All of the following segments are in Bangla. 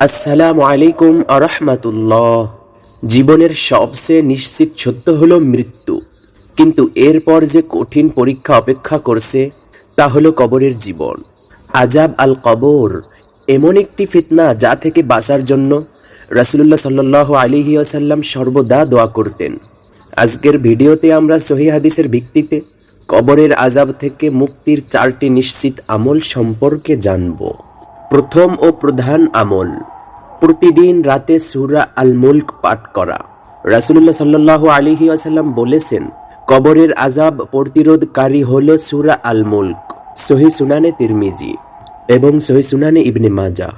আসসালামু আলাইকুম আরহামাতুল্লাহ। জীবনের সবচেয়ে নিশ্চিত সত্য হলো মৃত্যু, কিন্তু এরপর যে কঠিন পরীক্ষা অপেক্ষা করছে তা হলো কবরের জীবন। আজাব আল কবর এমন একটি ফিতনা যা থেকে বাঁচার জন্য রাসূলুল্লাহ সাল্লাল্লাহু আলাইহি ওয়াসাল্লাম সর্বদা দোয়া করতেন। আজকের ভিডিওতে আমরা সহিহ হাদিসের ভিত্তিতে কবরের আজাব থেকে মুক্তির 4টি নিশ্চিত আমল সম্পর্কে জানব। প্রথম ও প্রধান আমল, প্রতিদিন রাতে সূরা আল মুলক পাঠ করা। রাসূলুল্লাহ সাল্লাল্লাহু আলাইহি ওয়াসাল্লাম বলেছেন, কবরের আযাব প্রতিরোধকারী হলো সূরা আল মুলক। সহিহ সুনানে তিরমিজি এবং সহিহ সুনানে ইবনে মাজাহ।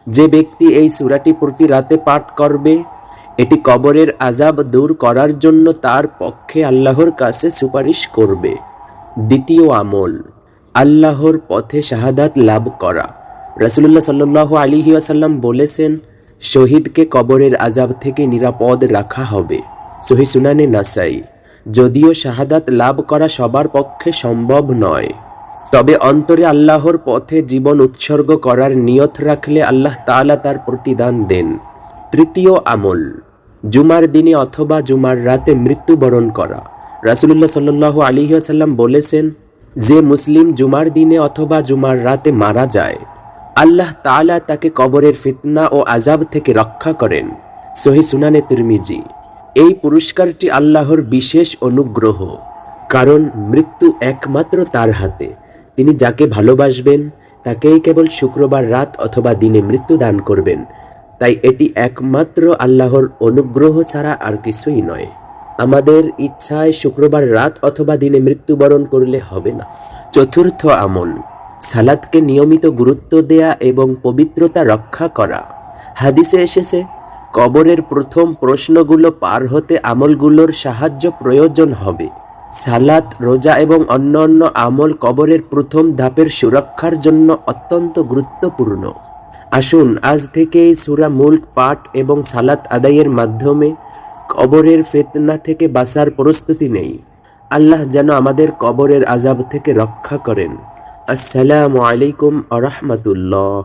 যে ব্যক্তি এই সূরাটি প্রতি রাতে পাঠ করবে, এটি কবরের আযাব দূর করার জন্য তার পক্ষে আল্লাহর কাছে সুপারিশ করবে। দ্বিতীয় আমল, আল্লাহর পথে শাহাদাত লাভ করা। রাসূলুল্লাহ সাল্লাল্লাহু আলাইহি ওয়াসাল্লাম বলেছেন, শহীদকে কবরের আযাব থেকে নিরাপদ রাখা হবে। সহিহ সুনানে নাসাই। যদিও শাহাদাত লাভ করা সবার পক্ষে সম্ভব নয়, তবে অন্তরে আল্লাহর পথে জীবন উৎসর্গ করার নিয়ত রাখলে আল্লাহ তাআলা তার প্রতিদান দেন। তৃতীয় আমল, জুমার দিনে অথবা জুমার রাতে মৃত্যুবরণ করা। রাসূলুল্লাহ সাল্লাল্লাহু আলাইহি ওয়াসাল্লাম বলেছেন, যে মুসলিম জুমার দিনে অথবা জুমার রাতে মারা যায়, আল্লাহ তাআলা তাকে কবরের ফিতনা ও আযাব থেকে রক্ষা করেন। সহিহ সুনানে তিরমিজি। এই পুরস্কারটি আল্লাহর বিশেষ অনুগ্রহ, কারণ মৃত্যু একমাত্র তার হাতে। তিনি যাকে ভালোবাসবেন তাকেই কেবল শুক্রবার রাত অথবা দিনে মৃত্যু দান করবেন। তাই এটি একমাত্র আল্লাহর অনুগ্রহ ছাড়া আর কিছুই নয়। আমাদের ইচ্ছায় শুক্রবার রাত অথবা দিনে মৃত্যুবরণ করলে হবে না। চতুর্থ আমল, সালাতকে নিয়মিত গুরুত্ব দেয়া এবং পবিত্রতা রক্ষা করা। হাদিসে এসেছে, কবরের প্রথম প্রশ্নগুলো পার হতে আমলগুলোর সাহায্য প্রয়োজন হবে। সালাত, রোজা এবং অন্যান্য আমল কবরের প্রথম ধাপের সুরক্ষার জন্য অত্যন্ত গুরুত্বপূর্ণ। আসুন আজ থেকেই সূরা মুলক পাঠ এবং সালাত আদায়ের মাধ্যমে কবরের ফিতনা থেকে বাঁচার প্রস্তুতি নেই। আল্লাহ যেন আমাদের কবরের আযাব থেকে রক্ষা করেন। আসসালামু আলাইকুম আরহামাতুল্লাহ।